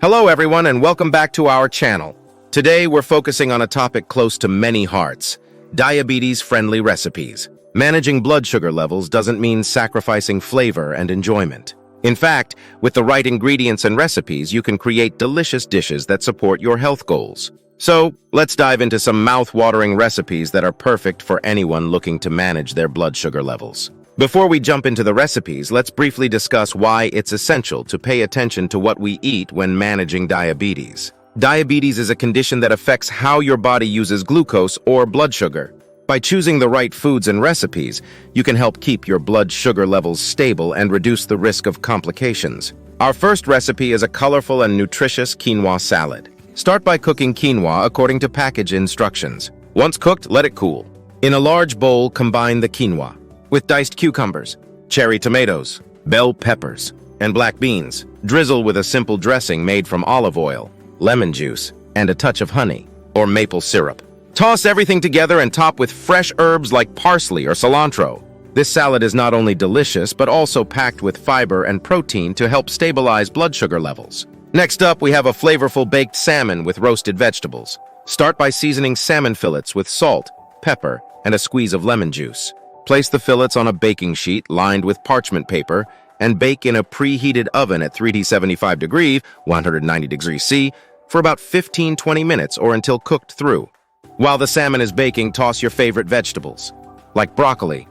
Hello everyone and welcome back to our channel. Today we're focusing on a topic close to many hearts: diabetes-friendly recipes. Managing blood sugar levels doesn't mean sacrificing flavor and enjoyment. In fact, with the right ingredients and recipes, you can create delicious dishes that support your health goals. So, let's dive into some mouth-watering recipes that are perfect for anyone looking to manage their blood sugar levels. Before we jump into the recipes, let's briefly discuss why it's essential to pay attention to what we eat when managing diabetes. Diabetes is a condition that affects how your body uses glucose or blood sugar. By choosing the right foods and recipes, you can help keep your blood sugar levels stable and reduce the risk of complications. Our first recipe is a colorful and nutritious quinoa salad. Start by cooking quinoa according to package instructions. Once cooked, let it cool. In a large bowl, combine the quinoa with diced cucumbers, cherry tomatoes, bell peppers, and black beans. Drizzle with a simple dressing made from olive oil, lemon juice, and a touch of honey or maple syrup. Toss everything together and top with fresh herbs like parsley or cilantro. This salad is not only delicious, but also packed with fiber and protein to help stabilize blood sugar levels. Next up, we have a flavorful baked salmon with roasted vegetables. Start by seasoning salmon fillets with salt, pepper, and a squeeze of lemon juice. Place the fillets on a baking sheet lined with parchment paper and bake in a preheated oven at 375 degrees, 190 degrees C, for about 15-20 minutes or until cooked through. While the salmon is baking, toss your favorite vegetables, like broccoli,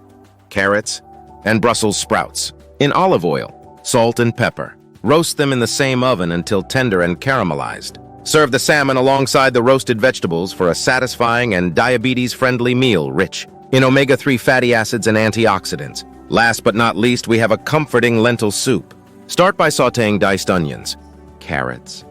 carrots, and Brussels sprouts, in olive oil, salt, and pepper. Roast them in the same oven until tender and caramelized. Serve the salmon alongside the roasted vegetables for a satisfying and diabetes-friendly meal rich in omega-3 fatty acids and antioxidants. Last but not least, we have a comforting lentil soup. Start by sautéing diced onions, carrots,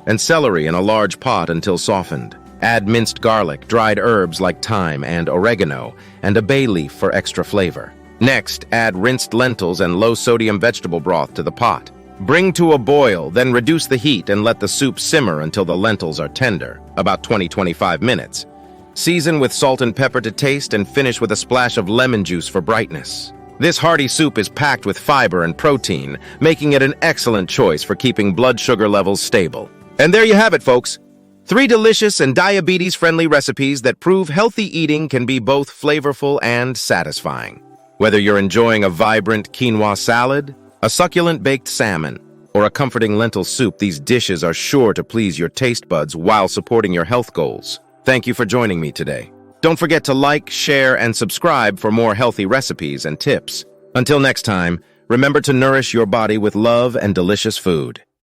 and celery in a large pot until softened. Add minced garlic, dried herbs like thyme and oregano, and a bay leaf for extra flavor. Next, add rinsed lentils and low-sodium vegetable broth to the pot. Bring to a boil, then reduce the heat and let the soup simmer until the lentils are tender, about 20-25 minutes. Season with salt and pepper to taste and finish with a splash of lemon juice for brightness. This hearty soup is packed with fiber and protein, making it an excellent choice for keeping blood sugar levels stable. And there you have it, folks. 3 delicious and diabetes-friendly recipes that prove healthy eating can be both flavorful and satisfying. Whether you're enjoying a vibrant quinoa salad, a succulent baked salmon, or a comforting lentil soup, these dishes are sure to please your taste buds while supporting your health goals. Thank you for joining me today. Don't forget to like, share, and subscribe for more healthy recipes and tips. Until next time, remember to nourish your body with love and delicious food.